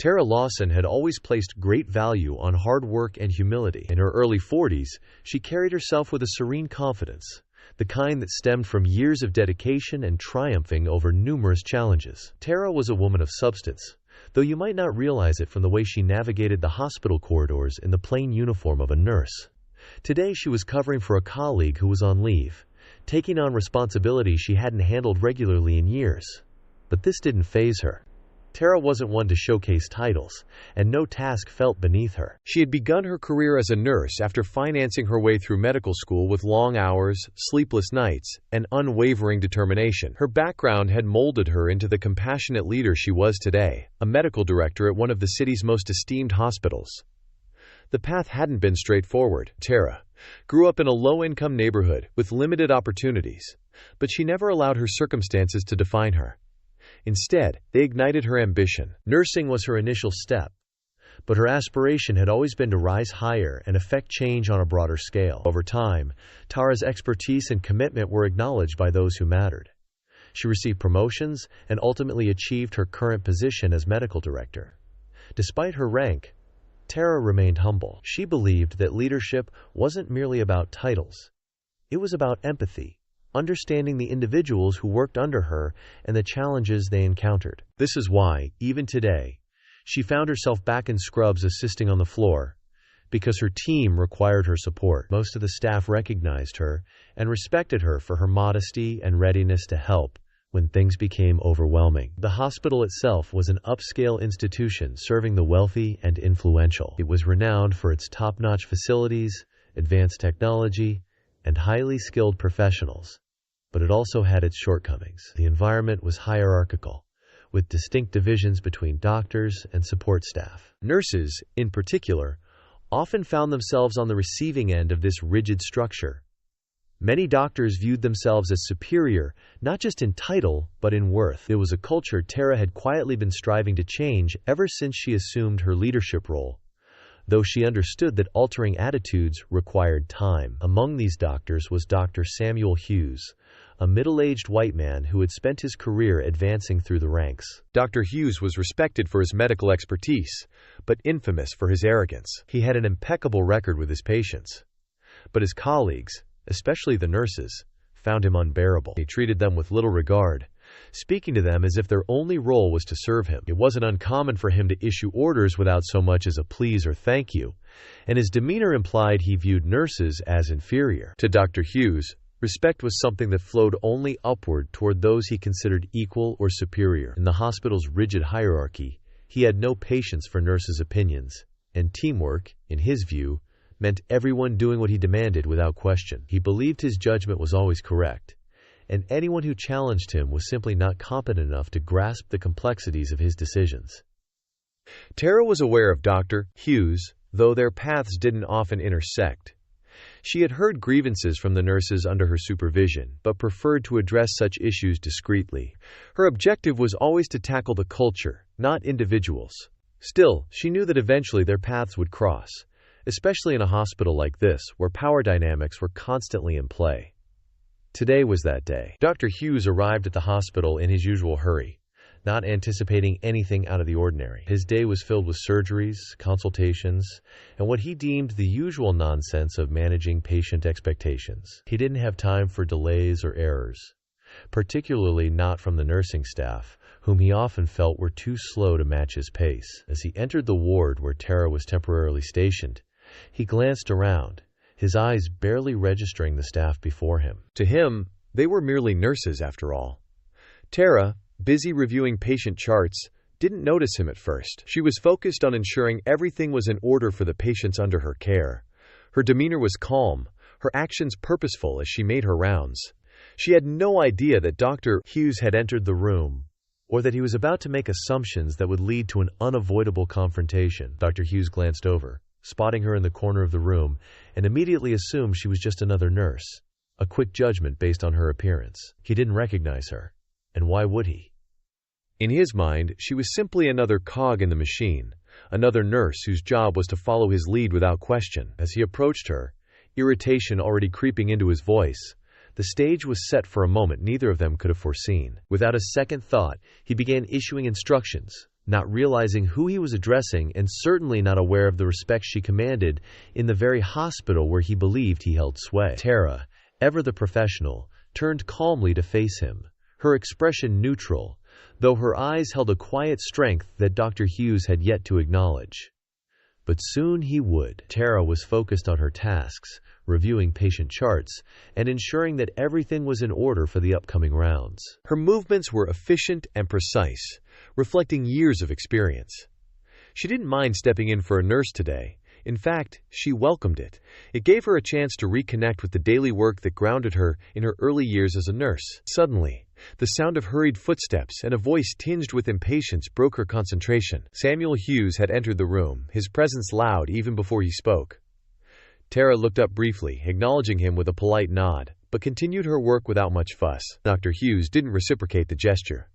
Tara Lawson had always placed great value on hard work and humility. In her early 40s, she carried herself with a serene confidence, the kind that stemmed from years of dedication and triumphing over numerous challenges. Tara was a woman of substance, though you might not realize it from the way she navigated the hospital corridors in the plain uniform of a nurse. Today she was covering for a colleague who was on leave, taking on responsibilities she hadn't handled regularly in years. But this didn't faze her. Tara wasn't one to showcase titles, and no task felt beneath her. She had begun her career as a nurse after financing her way through medical school with long hours, sleepless nights, and unwavering determination. Her background had molded her into the compassionate leader she was today, a medical director at one of the city's most esteemed hospitals. The path hadn't been straightforward. Tara grew up in a low-income neighborhood with limited opportunities, but she never allowed her circumstances to define her. Instead, they ignited her ambition. Nursing was her initial step, but her aspiration had always been to rise higher and affect change on a broader scale. Over time, Tara's expertise and commitment were acknowledged by those who mattered. She received promotions and ultimately achieved her current position as medical director. Despite her rank, Tara remained humble. She believed that leadership wasn't merely about titles. It was about empathy, understanding the individuals who worked under her and the challenges they encountered. This is why, even today, she found herself back in scrubs assisting on the floor, because her team required her support. Most of the staff recognized her and respected her for her modesty and readiness to help when things became overwhelming. The hospital itself was an upscale institution serving the wealthy and influential. It was renowned for its top-notch facilities, advanced technology, and highly skilled professionals. But it also had its shortcomings. The environment was hierarchical, with distinct divisions between doctors and support staff. Nurses, in particular, often found themselves on the receiving end of this rigid structure. Many doctors viewed themselves as superior, not just in title, but in worth. It was a culture Tara had quietly been striving to change ever since she assumed her leadership role, though she understood that altering attitudes required time. Among these doctors was Dr. Samuel Hughes, a middle-aged white man who had spent his career advancing through the ranks. Dr. Hughes was respected for his medical expertise, but infamous for his arrogance. He had an impeccable record with his patients, but his colleagues, especially the nurses, found him unbearable. He treated them with little regard, speaking to them as if their only role was to serve him. It wasn't uncommon for him to issue orders without so much as a please or thank you, and his demeanor implied he viewed nurses as inferior. To Dr. Hughes, respect was something that flowed only upward toward those he considered equal or superior. In the hospital's rigid hierarchy, he had no patience for nurses' opinions, and teamwork, in his view, meant everyone doing what he demanded without question. He believed his judgment was always correct, and anyone who challenged him was simply not competent enough to grasp the complexities of his decisions. Tara was aware of Dr. Hughes, though their paths didn't often intersect. She had heard grievances from the nurses under her supervision, but preferred to address such issues discreetly. Her objective was always to tackle the culture, not individuals. Still, she knew that eventually their paths would cross, especially in a hospital like this, where power dynamics were constantly in play. Today was that day. Dr. Hughes arrived at the hospital in his usual hurry, not anticipating anything out of the ordinary. His day was filled with surgeries, consultations, and what he deemed the usual nonsense of managing patient expectations. He didn't have time for delays or errors, particularly not from the nursing staff, whom he often felt were too slow to match his pace. As he entered the ward where Tara was temporarily stationed, he glanced around, his eyes barely registering the staff before him. To him, they were merely nurses after all. Tara, busy reviewing patient charts, didn't notice him at first. She was focused on ensuring everything was in order for the patients under her care. Her demeanor was calm, her actions purposeful as she made her rounds. She had no idea that Dr. Hughes had entered the room, or that he was about to make assumptions that would lead to an unavoidable confrontation. Dr. Hughes glanced over, spotting her in the corner of the room, and immediately assumed she was just another nurse, a quick judgment based on her appearance. He didn't recognize her, and why would he? In his mind, she was simply another cog in the machine, another nurse whose job was to follow his lead without question. As he approached her, irritation already creeping into his voice, the stage was set for a moment neither of them could have foreseen. Without a second thought, he began issuing instructions, not realizing who he was addressing and certainly not aware of the respect she commanded in the very hospital where he believed he held sway. Tara, ever the professional, turned calmly to face him, her expression neutral, though her eyes held a quiet strength that Dr. Hughes had yet to acknowledge. But soon he would. Tara was focused on her tasks, reviewing patient charts, and ensuring that everything was in order for the upcoming rounds. Her movements were efficient and precise, reflecting years of experience. She didn't mind stepping in for a nurse today. In fact, she welcomed it. It gave her a chance to reconnect with the daily work that grounded her in her early years as a nurse. Suddenly, the sound of hurried footsteps and a voice tinged with impatience broke her concentration. Samuel Hughes had entered the room, his presence loud even before he spoke. Tara looked up briefly, acknowledging him with a polite nod, but continued her work without much fuss. Dr. Hughes didn't reciprocate the gesture.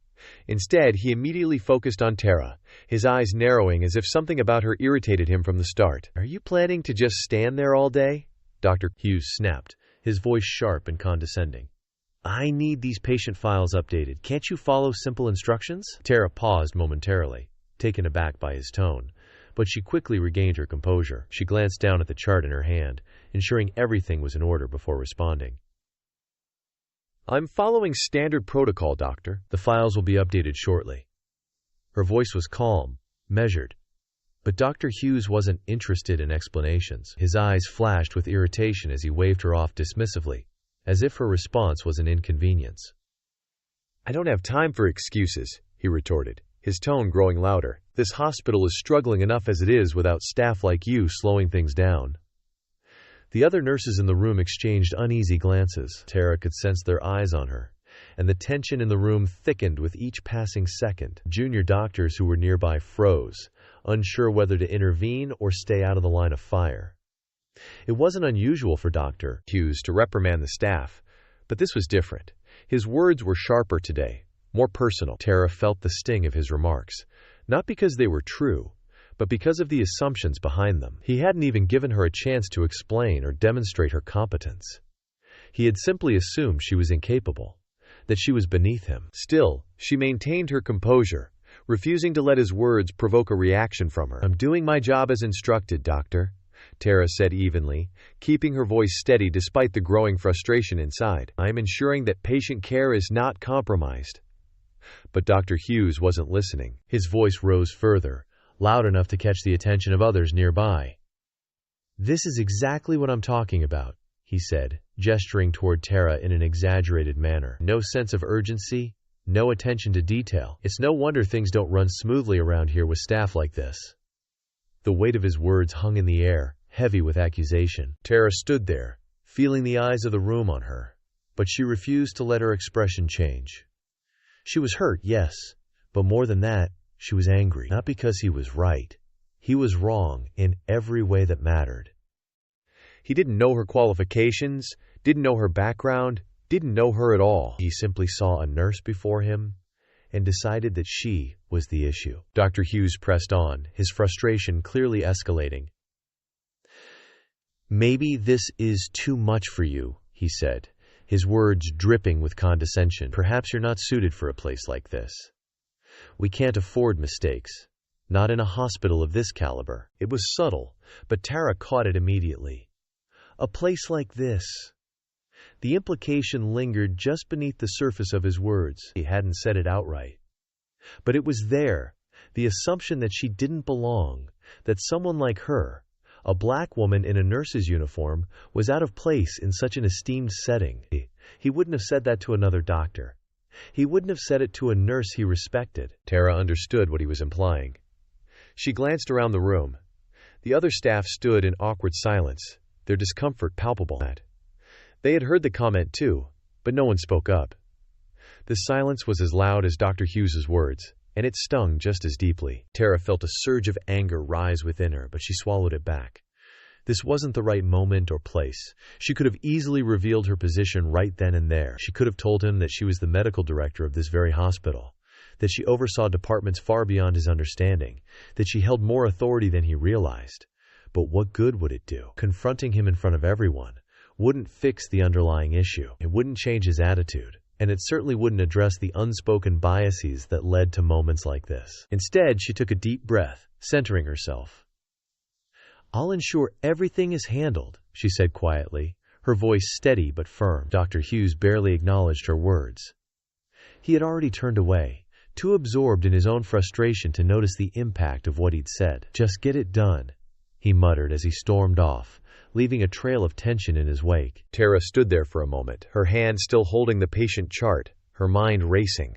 Instead, he immediately focused on Tara, his eyes narrowing as if something about her irritated him from the start. "Are you planning to just stand there all day?" Dr. Hughes snapped, his voice sharp and condescending. "I need these patient files updated. Can't you follow simple instructions?" Tara paused momentarily, taken aback by his tone, but she quickly regained her composure. She glanced down at the chart in her hand, ensuring everything was in order before responding. "I'm following standard protocol, doctor. The files will be updated shortly." Her voice was calm, measured. But Dr. Hughes wasn't interested in explanations. His eyes flashed with irritation as he waved her off dismissively, as if her response was an inconvenience. "I don't have time for excuses," he retorted, his tone growing louder. "This hospital is struggling enough as it is without staff like you slowing things down." The other nurses in the room exchanged uneasy glances. Tara could sense their eyes on her, and the tension in the room thickened with each passing second. Junior doctors who were nearby froze, unsure whether to intervene or stay out of the line of fire. It wasn't unusual for Dr. Hughes to reprimand the staff, but this was different. His words were sharper today, more personal. Tara felt the sting of his remarks, not because they were true, but because of the assumptions behind them. He hadn't even given her a chance to explain or demonstrate her competence. He had simply assumed she was incapable, that she was beneath him. Still, she maintained her composure, refusing to let his words provoke a reaction from her. "I'm doing my job as instructed, doctor," Tara said evenly, keeping her voice steady despite the growing frustration inside. "I am ensuring that patient care is not compromised." But Dr. Hughes wasn't listening. His voice rose further, loud enough to catch the attention of others nearby. "This is exactly what I'm talking about," he said, gesturing toward Tara in an exaggerated manner. "No sense of urgency, no attention to detail. It's no wonder things don't run smoothly around here with staff like this." The weight of his words hung in the air, heavy with accusation. Tara stood there, feeling the eyes of the room on her, but she refused to let her expression change. She was hurt, yes, but more than that, she was angry. Not because he was right. He was wrong in every way that mattered. He didn't know her qualifications, didn't know her background, didn't know her at all. He simply saw a nurse before him and decided that she was the issue. Dr. Hughes pressed on, his frustration clearly escalating. "Maybe this is too much for you," he said, his words dripping with condescension. "Perhaps you're not suited for a place like this. We can't afford mistakes, not in a hospital of this caliber." It was subtle, but Tara caught it immediately. A place like this. The implication lingered just beneath the surface of his words. He hadn't said it outright. But it was there, the assumption that she didn't belong, that someone like her, a black woman in a nurse's uniform, was out of place in such an esteemed setting. He wouldn't have said that to another doctor. He wouldn't have said it to a nurse he respected. Tara understood what he was implying. She glanced around the room. The other staff stood in awkward silence, their discomfort palpable. They had heard the comment too, but no one spoke up. The silence was as loud as Dr. Hughes's words, and it stung just as deeply. Tara felt a surge of anger rise within her, but she swallowed it back. This wasn't the right moment or place. She could have easily revealed her position right then and there. She could have told him that she was the medical director of this very hospital, that she oversaw departments far beyond his understanding, that she held more authority than he realized. But what good would it do? Confronting him in front of everyone wouldn't fix the underlying issue. It wouldn't change his attitude. and it certainly wouldn't address the unspoken biases that led to moments like this. Instead, she took a deep breath, centering herself. "I'll ensure everything is handled," she said quietly, her voice steady but firm. Dr. Hughes barely acknowledged her words. He had already turned away, too absorbed in his own frustration to notice the impact of what he'd said. "Just get it done," he muttered as he stormed off, leaving a trail of tension in his wake. Tara stood there for a moment, her hand still holding the patient chart, her mind racing.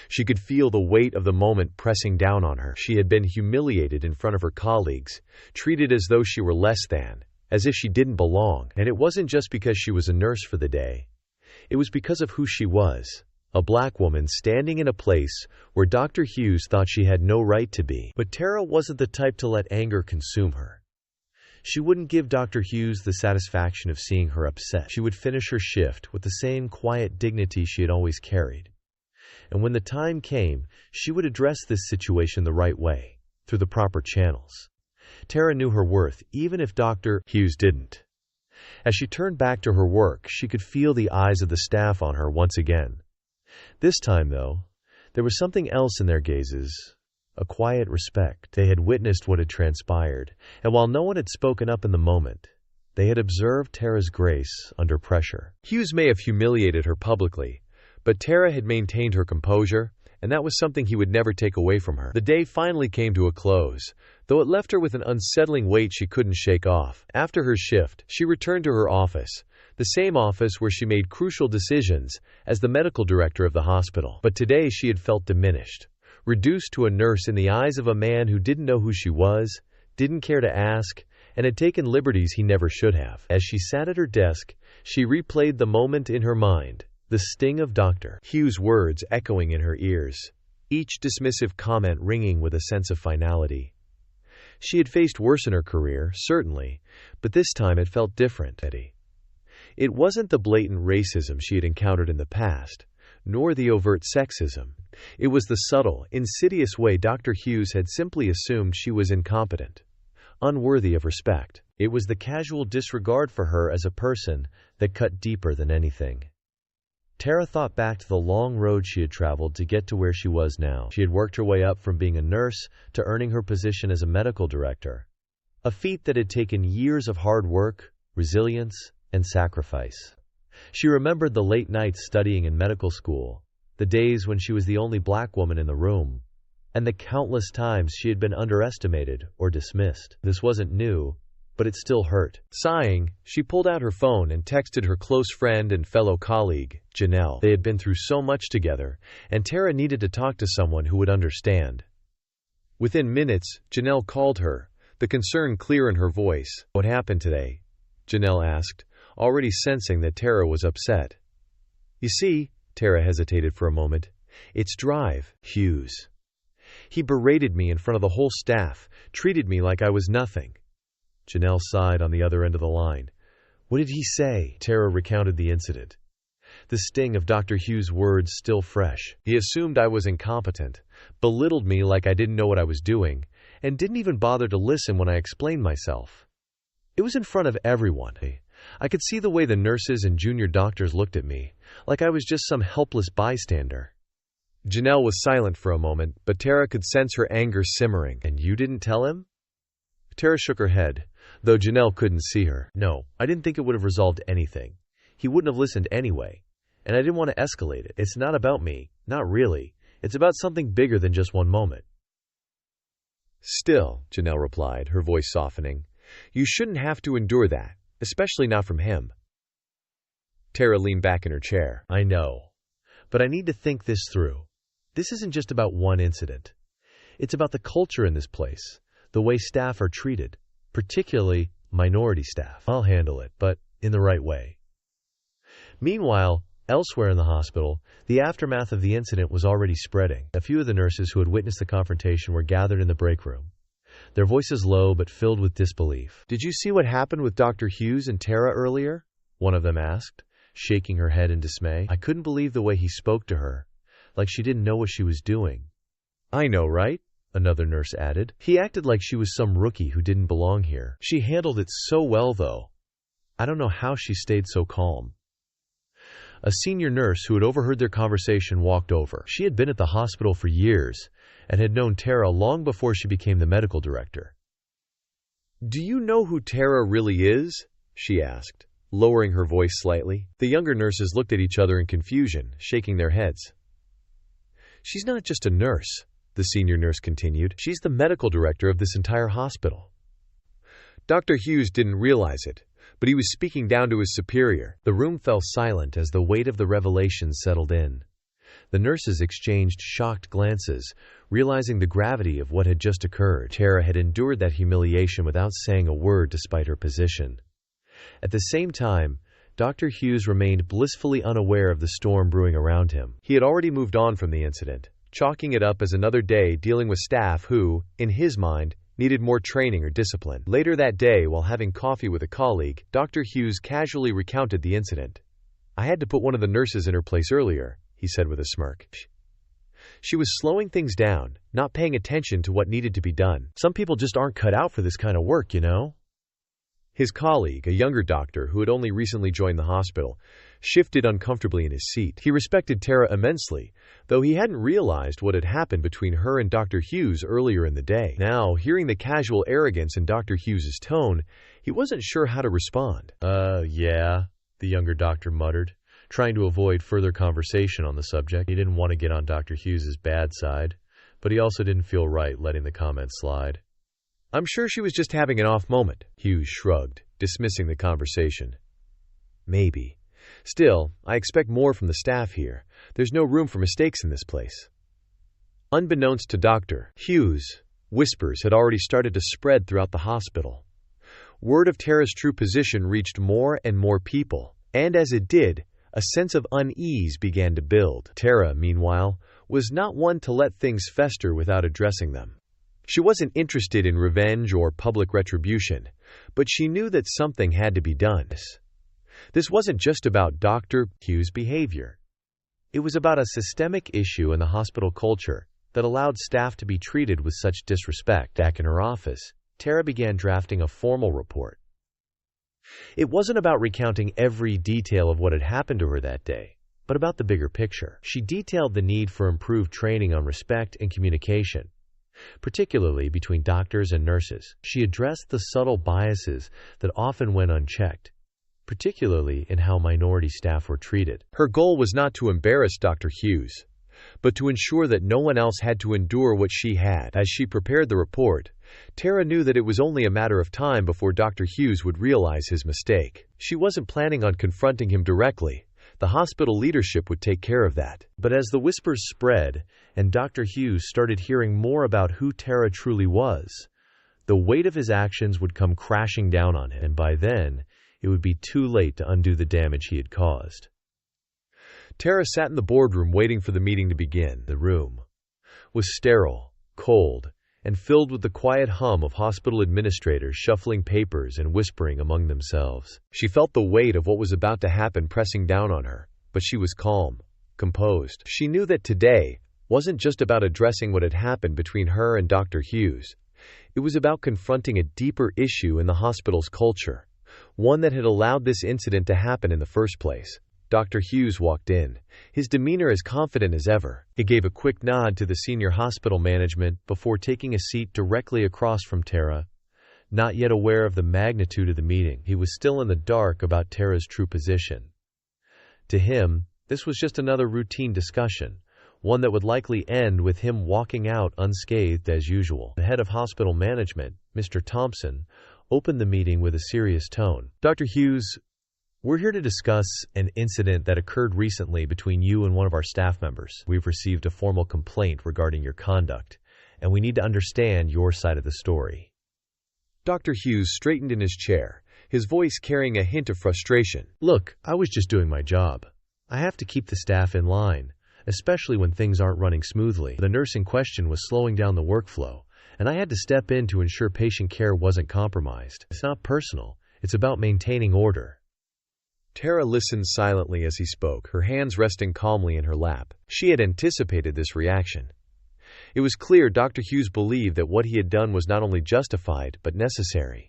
She could feel the weight of the moment pressing down on her. She had been humiliated in front of her colleagues, treated as though she were less than, as if she didn't belong. And it wasn't just because she was a nurse for the day. It was because of who she was. A black woman standing in a place where Dr. Hughes thought she had no right to be. But Tara wasn't the type to let anger consume her. She wouldn't give Dr. Hughes the satisfaction of seeing her upset. She would finish her shift with the same quiet dignity she had always carried. And when the time came, she would address this situation the right way, through the proper channels. Tara knew her worth, even if Dr. Hughes didn't. As she turned back to her work, she could feel the eyes of the staff on her once again. This time, though, there was something else in their gazes, a quiet respect. They had witnessed what had transpired, and while no one had spoken up in the moment, they had observed Tara's grace under pressure. Hughes may have humiliated her publicly, but Tara had maintained her composure, and that was something he would never take away from her. The day finally came to a close, though it left her with an unsettling weight she couldn't shake off. After her shift, she returned to her office, the same office where she made crucial decisions as the medical director of the hospital. But today she had felt diminished, reduced to a nurse in the eyes of a man who didn't know who she was, didn't care to ask, and had taken liberties he never should have. As she sat at her desk, she replayed the moment in her mind, the sting of Dr. Hughes' words echoing in her ears, each dismissive comment ringing with a sense of finality. She had faced worse in her career, certainly, but this time it felt different. It wasn't the blatant racism she had encountered in the past, nor the overt sexism. It was the subtle, insidious way Dr. Hughes had simply assumed she was incompetent, unworthy of respect. It was the casual disregard for her as a person that cut deeper than anything. Tara thought back to the long road she had traveled to get to where she was now. She had worked her way up from being a nurse to earning her position as a medical director, a feat that had taken years of hard work, resilience, and sacrifice. She remembered the late nights studying in medical school, the days when she was the only black woman in the room, and the countless times she had been underestimated or dismissed. This wasn't new, but it still hurt. Sighing, she pulled out her phone and texted her close friend and fellow colleague, Janelle. They had been through so much together, and Tara needed to talk to someone who would understand. Within minutes, Janelle called her, the concern clear in her voice. "What happened today?" Janelle asked, already sensing that Tara was upset. "You see," Tara hesitated for a moment, "it's Drive Hughes. He berated me in front of the whole staff, treated me like I was nothing." Janelle sighed on the other end of the line. "What did he say?" Tara recounted the incident, the sting of Dr. Hughes' words still fresh. "He assumed I was incompetent, belittled me like I didn't know what I was doing, and didn't even bother to listen when I explained myself. It was in front of everyone. I could see the way the nurses and junior doctors looked at me, like I was just some helpless bystander." Janelle was silent for a moment, but Tara could sense her anger simmering. "And you didn't tell him?" Tara shook her head, though Janelle couldn't see her. "No, I didn't think it would have resolved anything. He wouldn't have listened anyway, and I didn't want to escalate it. It's not about me, not really. It's about something bigger than just one moment." "Still," Janelle replied, her voice softening, "you shouldn't have to endure that, especially not from him." Tara leaned back in her chair. "I know, but I need to think this through. This isn't just about one incident. It's about the culture in this place, the way staff are treated, particularly minority staff. I'll handle it, but in the right way." Meanwhile, elsewhere in the hospital, the aftermath of the incident was already spreading. A few of the nurses who had witnessed the confrontation were gathered in the break room, their voices low but filled with disbelief. "Did you see what happened with Dr. Hughes and Tara earlier?" one of them asked, shaking her head in dismay. "I couldn't believe the way he spoke to her, like she didn't know what she was doing." "I know, right?" another nurse added. "He acted like she was some rookie who didn't belong here. She handled it so well, though. I don't know how she stayed so calm." A senior nurse who had overheard their conversation walked over. She had been at the hospital for years and had known Tara long before she became the medical director. "Do you know who Tara really is?" she asked, lowering her voice slightly. The younger nurses looked at each other in confusion, shaking their heads. "She's not just a nurse," the senior nurse continued. "She's the medical director of this entire hospital." Dr. Hughes didn't realize it, but he was speaking down to his superior. The room fell silent as the weight of the revelation settled in. The nurses exchanged shocked glances, realizing the gravity of what had just occurred. Tara had endured that humiliation without saying a word despite her position. At the same time, Dr. Hughes remained blissfully unaware of the storm brewing around him. He had already moved on from the incident, chalking it up as another day dealing with staff who, in his mind, needed more training or discipline. Later that day, while having coffee with a colleague, Dr. Hughes casually recounted the incident. "I had to put one of the nurses in her place earlier," he said with a smirk. "She was slowing things down, not paying attention to what needed to be done. Some people just aren't cut out for this kind of work, you know?" His colleague, a younger doctor who had only recently joined the hospital, shifted uncomfortably in his seat. He respected Tara immensely, though he hadn't realized what had happened between her and Dr. Hughes earlier in the day. Now, hearing the casual arrogance in Dr. Hughes's tone, he wasn't sure how to respond. Yeah, the younger doctor muttered, trying to avoid further conversation on the subject. He didn't want to get on Dr. Hughes's bad side, but he also didn't feel right letting the comment slide. "I'm sure she was just having an off moment," Hughes shrugged, dismissing the conversation. "Maybe. Still, I expect more from the staff here. There's no room for mistakes in this place." Unbeknownst to Dr. Hughes, whispers had already started to spread throughout the hospital. Word of Tara's true position reached more and more people, and as it did, a sense of unease began to build. Tara, meanwhile, was not one to let things fester without addressing them. She wasn't interested in revenge or public retribution, but she knew that something had to be done. This wasn't just about Dr. Hughes' behavior. It was about a systemic issue in the hospital culture that allowed staff to be treated with such disrespect. Back in her office, Tara began drafting a formal report. It wasn't about recounting every detail of what had happened to her that day, but about the bigger picture. She detailed the need for improved training on respect and communication, particularly between doctors and nurses. She addressed the subtle biases that often went unchecked, particularly in how minority staff were treated. Her goal was not to embarrass Dr. Hughes, but to ensure that no one else had to endure what she had. As she prepared the report, Tara knew that it was only a matter of time before Dr. Hughes would realize his mistake. She wasn't planning on confronting him directly. The hospital leadership would take care of that. But as the whispers spread and Dr. Hughes started hearing more about who Tara truly was, the weight of his actions would come crashing down on him, and by then, it would be too late to undo the damage he had caused. Tara sat in the boardroom waiting for the meeting to begin. The room was sterile, cold, and filled with the quiet hum of hospital administrators shuffling papers and whispering among themselves. She felt the weight of what was about to happen pressing down on her, but she was calm, composed. She knew that today wasn't just about addressing what had happened between her and Dr. Hughes. It was about confronting a deeper issue in the hospital's culture, one that had allowed this incident to happen in the first place. Dr. Hughes walked in, his demeanor as confident as ever. He gave a quick nod to the senior hospital management before taking a seat directly across from Tara. Not yet aware of the magnitude of the meeting, he was still in the dark about Tara's true position. To him, this was just another routine discussion, one that would likely end with him walking out unscathed as usual. The head of hospital management, Mr. Thompson, opened the meeting with a serious tone. "Dr. Hughes, we're here to discuss an incident that occurred recently between you and one of our staff members. We've received a formal complaint regarding your conduct, and we need to understand your side of the story." Dr. Hughes straightened in his chair, his voice carrying a hint of frustration. "Look, I was just doing my job. I have to keep the staff in line, especially when things aren't running smoothly. The nurse in question was slowing down the workflow, and I had to step in to ensure patient care wasn't compromised. It's not personal. It's about maintaining order." Tara listened silently as he spoke, her hands resting calmly in her lap. She had anticipated this reaction. It was clear Dr. Hughes believed that what he had done was not only justified, but necessary.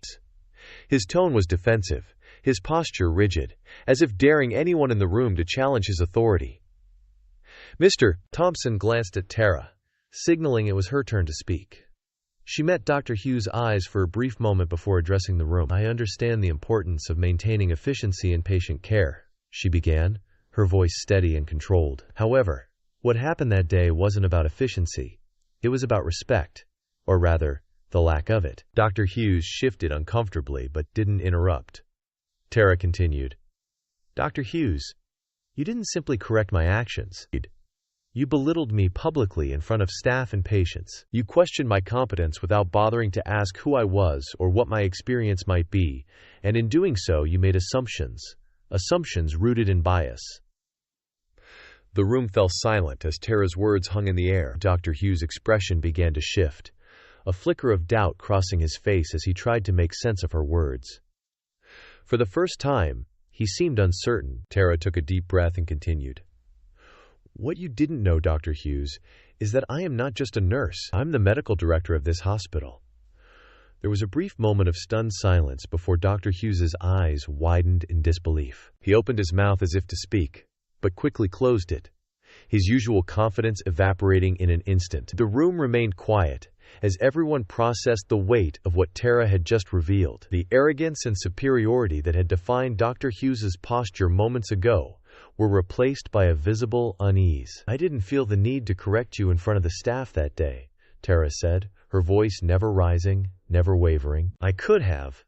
His tone was defensive, his posture rigid, as if daring anyone in the room to challenge his authority. Mr. Thompson glanced at Tara, signaling it was her turn to speak. She met Dr. Hughes' eyes for a brief moment before addressing the room. "I understand the importance of maintaining efficiency in patient care," she began, her voice steady and controlled. "However, what happened that day wasn't about efficiency. It was about respect, or rather, the lack of it." Dr. Hughes shifted uncomfortably but didn't interrupt. Tara continued. "Dr. Hughes, you didn't simply correct my actions. You belittled me publicly in front of staff and patients. You questioned my competence without bothering to ask who I was or what my experience might be, and in doing so you made assumptions rooted in bias." The room fell silent as Tara's words hung in the air. Dr. Hughes' expression began to shift, a flicker of doubt crossing his face as he tried to make sense of her words. For the first time, he seemed uncertain. Tara took a deep breath and continued. "What you didn't know, Dr. Hughes, is that I am not just a nurse. I'm the medical director of this hospital." There was a brief moment of stunned silence before Dr. Hughes's eyes widened in disbelief. He opened his mouth as if to speak, but quickly closed it, his usual confidence evaporating in an instant. The room remained quiet, as everyone processed the weight of what Tara had just revealed. The arrogance and superiority that had defined Dr. Hughes's posture moments ago were replaced by a visible unease. "I didn't feel the need to correct you in front of the staff that day," Tara said, her voice never rising, never wavering. "I could have,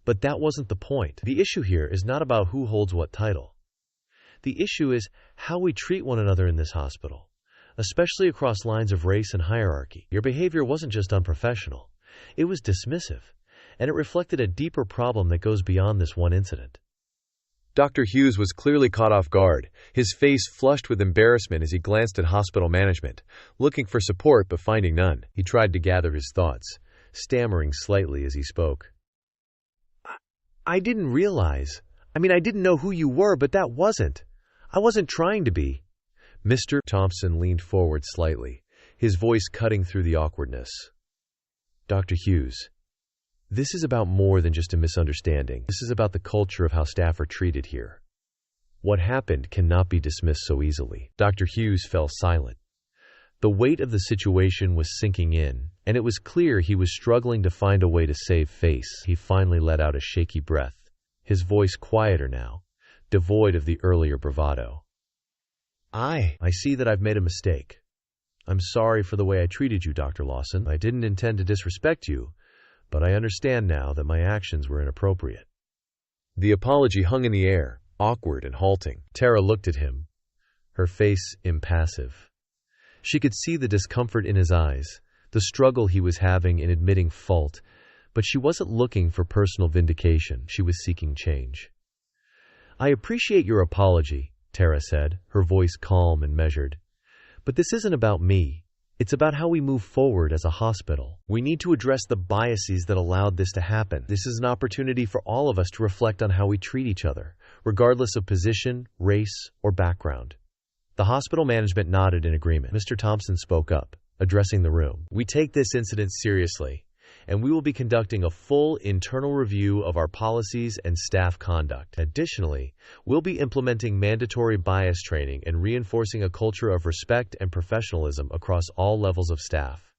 but that wasn't the point. The issue here is not about who holds what title. The issue is how we treat one another in this hospital, especially across lines of race and hierarchy. Your behavior wasn't just unprofessional, it was dismissive, and it reflected a deeper problem that goes beyond this one incident." Dr. Hughes was clearly caught off guard, his face flushed with embarrassment as he glanced at hospital management, looking for support but finding none. He tried to gather his thoughts, stammering slightly as he spoke. I didn't realize. I didn't know who you were, but I wasn't trying to be." Mr. Thompson leaned forward slightly, his voice cutting through the awkwardness. "Dr. Hughes, this is about more than just a misunderstanding. This is about the culture of how staff are treated here. What happened cannot be dismissed so easily." Dr. Hughes fell silent. The weight of the situation was sinking in, and it was clear he was struggling to find a way to save face. He finally let out a shaky breath, his voice quieter now, devoid of the earlier bravado. I see that I've made a mistake. I'm sorry for the way I treated you, Dr. Lawson. I didn't intend to disrespect you, but I understand now that my actions were inappropriate." The apology hung in the air, awkward and halting. Tara looked at him, her face impassive. She could see the discomfort in his eyes, the struggle he was having in admitting fault, but she wasn't looking for personal vindication. She was seeking change. "I appreciate your apology," Tara said, her voice calm and measured. "But this isn't about me. It's about how we move forward as a hospital. We need to address the biases that allowed this to happen. This is an opportunity for all of us to reflect on how we treat each other, regardless of position, race, or background." The hospital management nodded in agreement. Mr. Thompson spoke up, addressing the room. "We take this incident seriously, and we will be conducting a full internal review of our policies and staff conduct. Additionally, we'll be implementing mandatory bias training and reinforcing a culture of respect and professionalism across all levels of staff."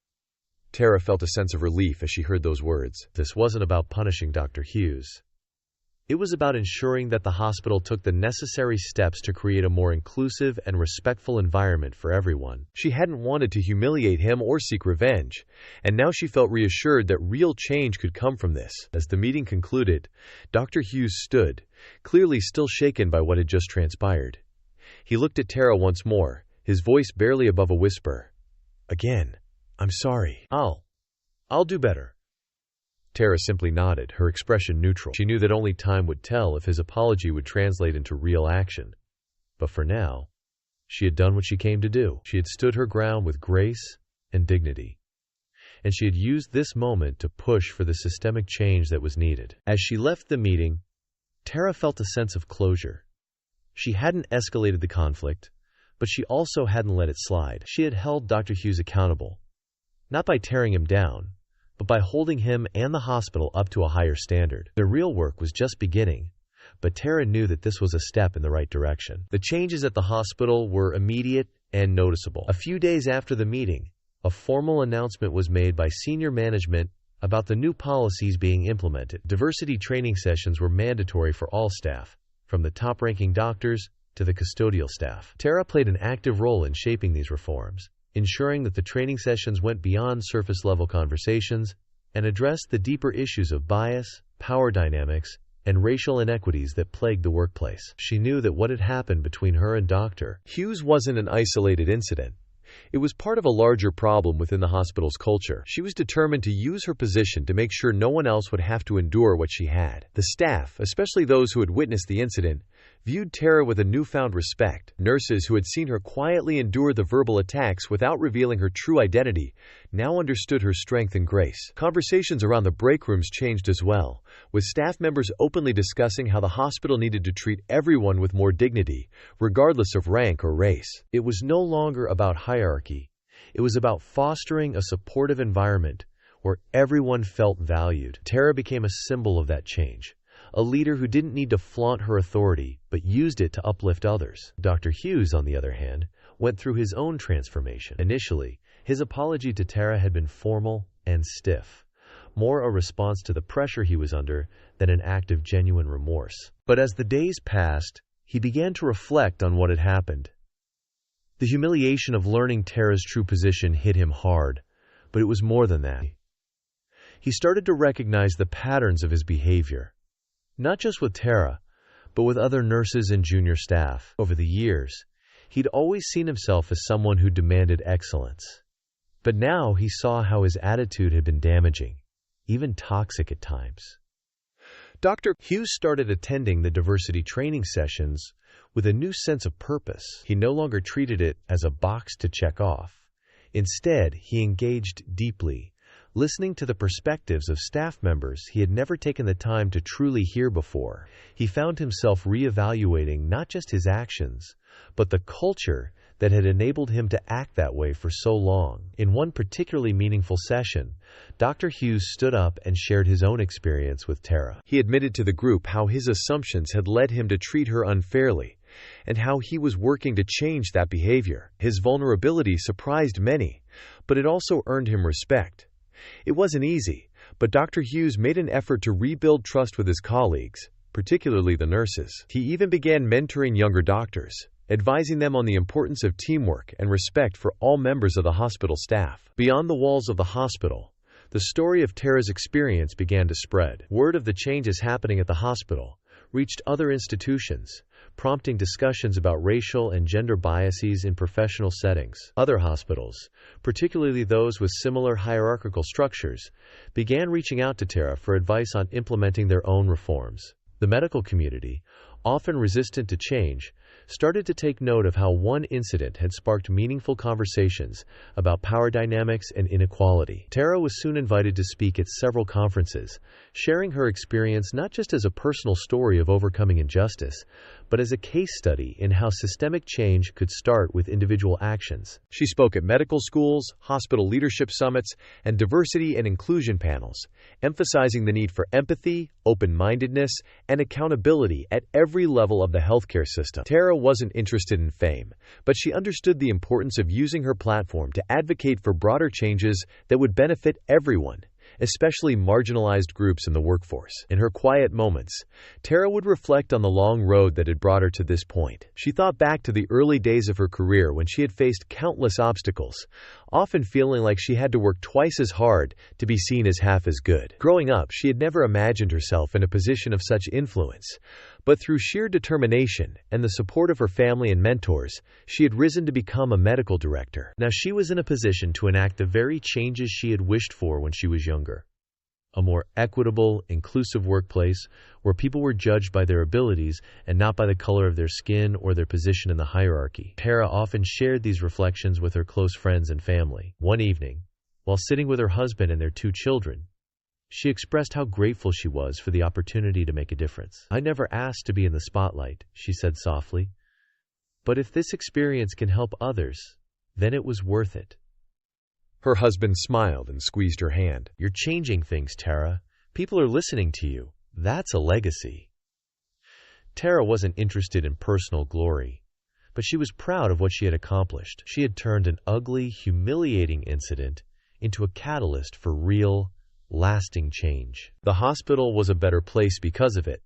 Tara felt a sense of relief as she heard those words. This wasn't about punishing Dr. Hughes. It was about ensuring that the hospital took the necessary steps to create a more inclusive and respectful environment for everyone. She hadn't wanted to humiliate him or seek revenge, and now she felt reassured that real change could come from this. As the meeting concluded, Dr. Hughes stood, clearly still shaken by what had just transpired. He looked at Tara once more, his voice barely above a whisper. "Again, I'm sorry. I'll do better." Tara simply nodded, her expression neutral. She knew that only time would tell if his apology would translate into real action. But for now, she had done what she came to do. She had stood her ground with grace and dignity. And she had used this moment to push for the systemic change that was needed. As she left the meeting, Tara felt a sense of closure. She hadn't escalated the conflict, but she also hadn't let it slide. She had held Dr. Hughes accountable, not by tearing him down, but by holding him and the hospital up to a higher standard. The real work was just beginning, but Tara knew that this was a step in the right direction. The changes at the hospital were immediate and noticeable. A few days after the meeting, a formal announcement was made by senior management about the new policies being implemented. Diversity training sessions were mandatory for all staff, from the top-ranking doctors to the custodial staff. Tara played an active role in shaping these reforms, ensuring that the training sessions went beyond surface-level conversations and addressed the deeper issues of bias, power dynamics, and racial inequities that plagued the workplace. She knew that what had happened between her and Dr. Hughes wasn't an isolated incident. It was part of a larger problem within the hospital's culture. She was determined to use her position to make sure no one else would have to endure what she had. The staff, especially those who had witnessed the incident, viewed Tara with a newfound respect. Nurses who had seen her quietly endure the verbal attacks without revealing her true identity now understood her strength and grace. Conversations around the break rooms changed as well, with staff members openly discussing how the hospital needed to treat everyone with more dignity, regardless of rank or race. It was no longer about hierarchy. It was about fostering a supportive environment where everyone felt valued. Tara became a symbol of that change, a leader who didn't need to flaunt her authority, but used it to uplift others. Dr. Hughes, on the other hand, went through his own transformation. Initially, his apology to Tara had been formal and stiff, more a response to the pressure he was under than an act of genuine remorse. But as the days passed, he began to reflect on what had happened. The humiliation of learning Tara's true position hit him hard, but it was more than that. He started to recognize the patterns of his behavior, not just with Tara, but with other nurses and junior staff. Over the years, he'd always seen himself as someone who demanded excellence. But now he saw how his attitude had been damaging, even toxic at times. Dr. Hughes started attending the diversity training sessions with a new sense of purpose. He no longer treated it as a box to check off. Instead, he engaged deeply, listening to the perspectives of staff members he had never taken the time to truly hear before. He found himself reevaluating not just his actions, but the culture that had enabled him to act that way for so long. In one particularly meaningful session, Dr. Hughes stood up and shared his own experience with Tara. He admitted to the group how his assumptions had led him to treat her unfairly, and how he was working to change that behavior. His vulnerability surprised many, but it also earned him respect. It wasn't easy, but Dr. Hughes made an effort to rebuild trust with his colleagues, particularly the nurses. He even began mentoring younger doctors, advising them on the importance of teamwork and respect for all members of the hospital staff. Beyond the walls of the hospital, the story of Tara's experience began to spread. Word of the changes happening at the hospital reached other institutions, prompting discussions about racial and gender biases in professional settings. Other hospitals, particularly those with similar hierarchical structures, began reaching out to Tara for advice on implementing their own reforms. The medical community, often resistant to change, started to take note of how one incident had sparked meaningful conversations about power dynamics and inequality. Tara was soon invited to speak at several conferences, sharing her experience not just as a personal story of overcoming injustice, but as a case study in how systemic change could start with individual actions. She spoke at medical schools, hospital leadership summits, and diversity and inclusion panels, emphasizing the need for empathy, open-mindedness, and accountability at every level of the healthcare system. Tara wasn't interested in fame, but she understood the importance of using her platform to advocate for broader changes that would benefit everyone, especially marginalized groups in the workforce. In her quiet moments, Tara would reflect on the long road that had brought her to this point. She thought back to the early days of her career when she had faced countless obstacles, often feeling like she had to work twice as hard to be seen as half as good. Growing up, she had never imagined herself in a position of such influence, but through sheer determination and the support of her family and mentors, she had risen to become a medical director. Now she was in a position to enact the very changes she had wished for when she was younger. A more equitable, inclusive workplace where people were judged by their abilities and not by the color of their skin or their position in the hierarchy. Tara often shared these reflections with her close friends and family. One evening, while sitting with her husband and their 2 children, she expressed how grateful she was for the opportunity to make a difference. "I never asked to be in the spotlight," she said softly. "But if this experience can help others, then it was worth it." Her husband smiled and squeezed her hand. "You're changing things, Tara. People are listening to you. That's a legacy." Tara wasn't interested in personal glory, but she was proud of what she had accomplished. She had turned an ugly, humiliating incident into a catalyst for real, lasting change. The hospital was a better place because of it,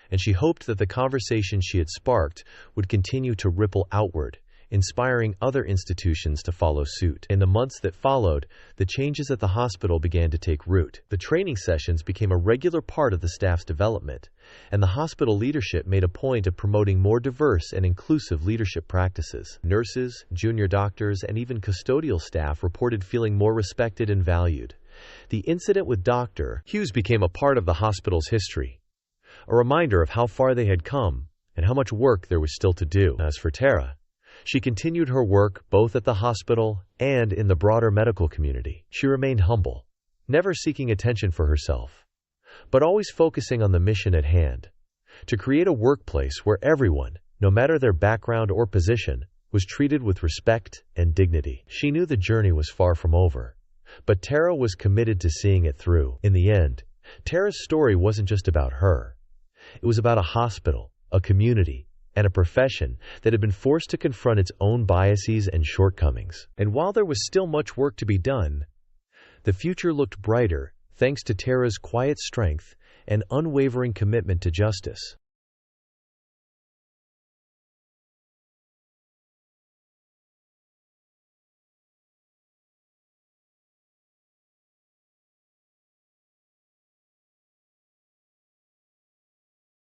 and she hoped that the conversation she had sparked would continue to ripple outward, inspiring other institutions to follow suit. In the months that followed, the changes at the hospital began to take root. The training sessions became a regular part of the staff's development, and the hospital leadership made a point of promoting more diverse and inclusive leadership practices. Nurses, junior doctors, and even custodial staff reported feeling more respected and valued. The incident with Dr. Hughes became a part of the hospital's history, a reminder of how far they had come and how much work there was still to do. As for Tara, she continued her work both at the hospital and in the broader medical community. She remained humble, never seeking attention for herself, but always focusing on the mission at hand, to create a workplace where everyone, no matter their background or position, was treated with respect and dignity. She knew the journey was far from over, but Tara was committed to seeing it through. In the end, Tara's story wasn't just about her. It was about a hospital, a community, and a profession that had been forced to confront its own biases and shortcomings. And while there was still much work to be done, the future looked brighter thanks to Tara's quiet strength and unwavering commitment to justice.